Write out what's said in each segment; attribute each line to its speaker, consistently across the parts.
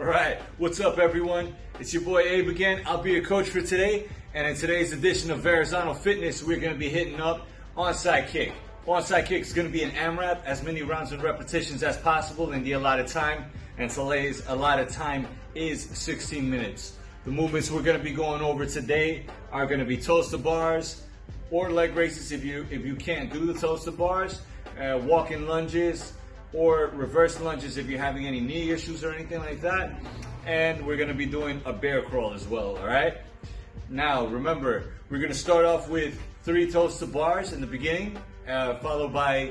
Speaker 1: Alright, what's up everyone? It's your boy Abe again. I'll be your coach for today, and in today's edition of Verrazano Fitness, we're going to be hitting up onside kick. Onside kick is going to be an AMRAP, as many rounds and repetitions as possible in the allotted time, and today's allotted time is 16 minutes. The movements we're going to be going over today are going to be toes-to bars or leg raises if you can't do the toes-to bars, walking lunges, or reverse lunges if you're having any knee issues or anything like that. And we're gonna be doing a bear crawl as well, all right? Now, remember, we're gonna start off with 3 toes to bars in the beginning, followed by,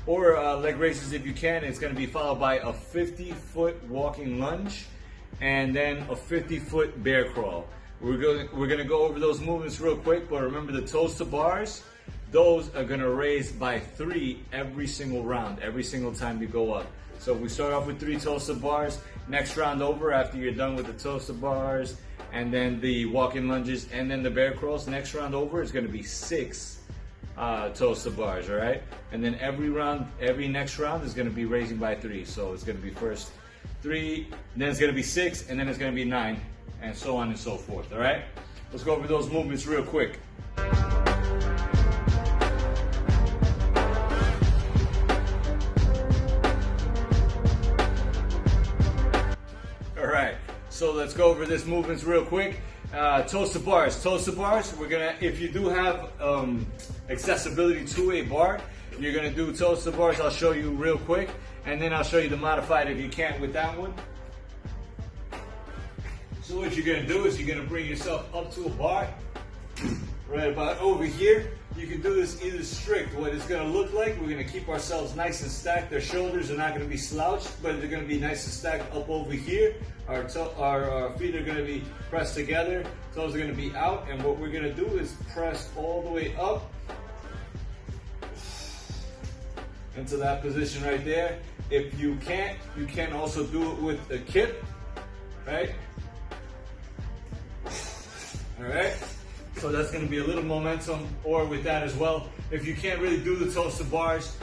Speaker 1: or leg raises if you can. It's gonna be followed by a 50-foot walking lunge, and then a 50-foot bear crawl. We're gonna go over those movements real quick, but remember the toes to bars, those are gonna raise by 3 every single round, every single time you go up. So we start off with 3 toes to bars. Next round over, after you're done with the toes to bars, and then the walking lunges, and then the bear crawls, next round over is gonna be 6 toes to bars, all right? And then every next round is gonna be raising by 3. So it's gonna be first 3, then it's gonna be 6, and then it's gonna be 9, and so on and so forth, all right? Let's go over those movements real quick. So let's go over this movements real quick. Toes to bars. Toes to bars, we're gonna, if you do have accessibility to a bar, you're gonna do toes to bars. I'll show you real quick, and then I'll show you the modified if you can't with that one. So what you're gonna do is you're gonna bring yourself up to a bar, right about over here. You can do this either strict. What it's gonna look like, we're gonna keep ourselves nice and stacked. Their shoulders are not gonna be slouched, but they're gonna be nice and stacked up over here. Our feet are gonna be pressed together, toes are gonna be out, and what we're gonna do is press all the way up into that position right there. If you can't, you can also do it with a kip, right? All right. So that's going to be a little momentum, or with that as well. If you can't really do the toes to bars,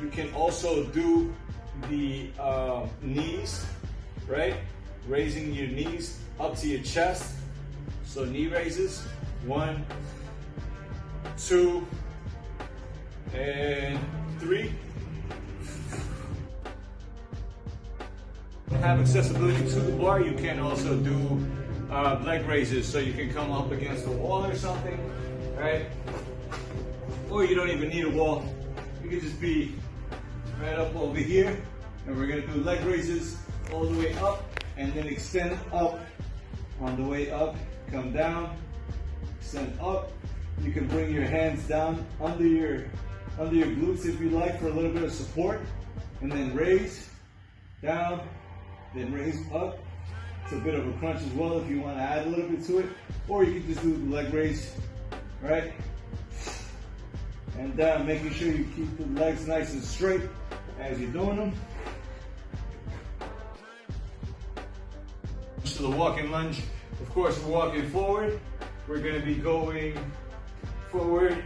Speaker 1: you can also do the knees, right? Raising your knees up to your chest. So knee raises, 1, 2, and 3. Have accessibility to the bar, you can also do leg raises, so you can come up against a wall or something, right? Or you don't even need a wall. You can just be right up over here, and we're gonna do leg raises all the way up, and then extend up on the way up. Come down, extend up. You can bring your hands down under your glutes if you like for a little bit of support, and then raise down, then raise up. It's a bit of a crunch as well if you want to add a little bit to it, or you can just do the leg raise, right? And down, making sure you keep the legs nice and straight as you're doing them. To the walking lunge, of course, we're walking forward. We're going to be going forward,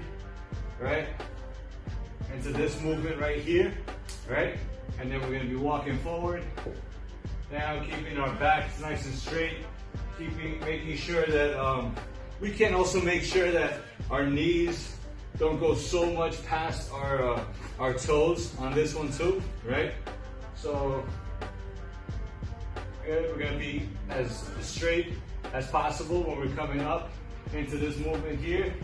Speaker 1: right? Into this movement right here, right? And then we're going to be walking forward. Now, keeping our backs nice and straight, making sure that we can also make sure that our knees don't go so much past our toes on this one too, right? So we're gonna be as straight as possible when we're coming up into this movement here,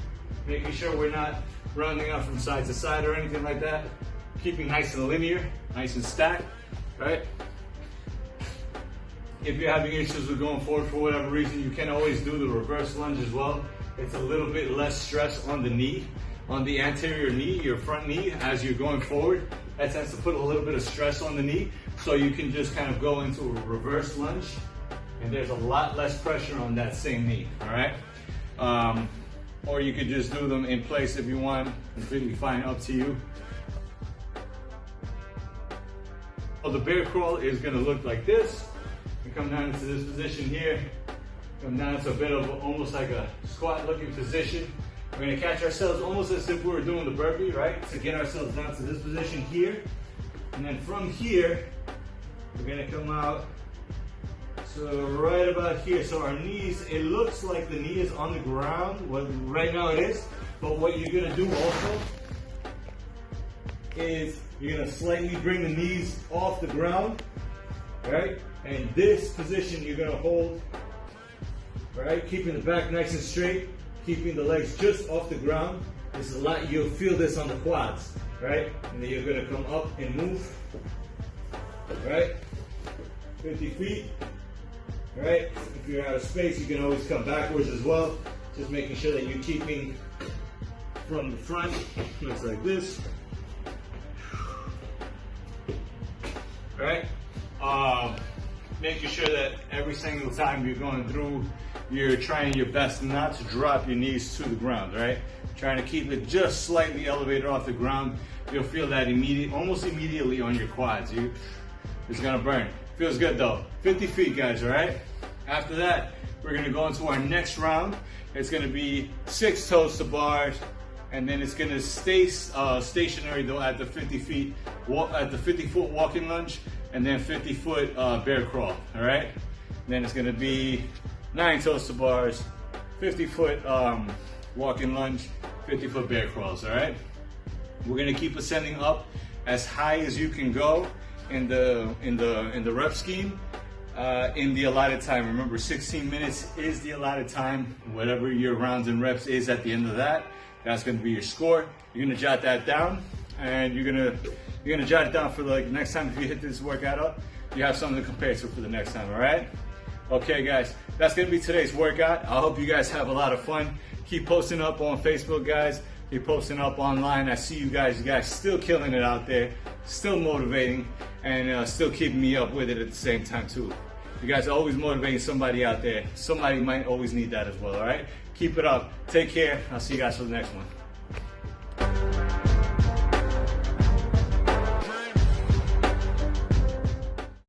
Speaker 1: making sure we're not running up from side to side or anything like that. Keeping nice and linear, nice and stacked, right? If you're having issues with going forward for whatever reason, you can always do the reverse lunge as well. It's a little bit less stress on the knee, on the anterior knee, your front knee, as you're going forward. That tends to put a little bit of stress on the knee. So you can just kind of go into a reverse lunge, and there's a lot less pressure on that same knee, all right? Or you could just do them in place if you want, completely fine, up to you. Well, the bear crawl is gonna look like this. We come down into this position here, come down to a bit of almost like a squat looking position. We're gonna catch ourselves almost as if we were doing the burpee, right? To get ourselves down to this position here. And then from here, we're gonna come out So right about here. So our knees, it looks like the knee is on the ground. Well, right now it is. But what you're gonna do also is you're gonna slightly bring the knees off the ground, right? And this position you're gonna hold, right? Keeping the back nice and straight, keeping the legs just off the ground. This is a lot, you'll feel this on the quads, right? And then you're gonna come up and move, right? 50 feet, right? If you're out of space, you can always come backwards as well. Just making sure that you're keeping from the front, looks like this. Right? Making sure that every single time you're going through, you're trying your best not to drop your knees to the ground, right? Trying to keep it just slightly elevated off the ground. You'll feel that almost immediately on your quads. It's gonna burn. Feels good though. 50 feet, guys, all right? After that, we're gonna go into our next round. It's gonna be 6 toes to bars, and then it's gonna stay stationary though at the 50 feet, at the 50-foot walking lunge, and then 50-foot bear crawl, all right? And then it's gonna be 9 toes to bars, 50-foot walking lunge, 50-foot bear crawls, all right? We're gonna keep ascending up as high as you can go in the rep scheme, in the allotted time. Remember, 16 minutes is the allotted time. Whatever your rounds and reps is at the end of that, that's gonna be your score. You're gonna jot that down, and you're gonna jot it down for like next time if you hit this workout up, you have something to compare to for the next time, all right? Okay, guys, that's gonna be today's workout. I hope you guys have a lot of fun. Keep posting up on Facebook, guys. Keep posting up online. I see you guys still killing it out there, still motivating, and still keeping me up with it at the same time too. You guys are always motivating somebody out there. Somebody might always need that as well, all right? Keep it up. Take care. I'll see you guys for the next one.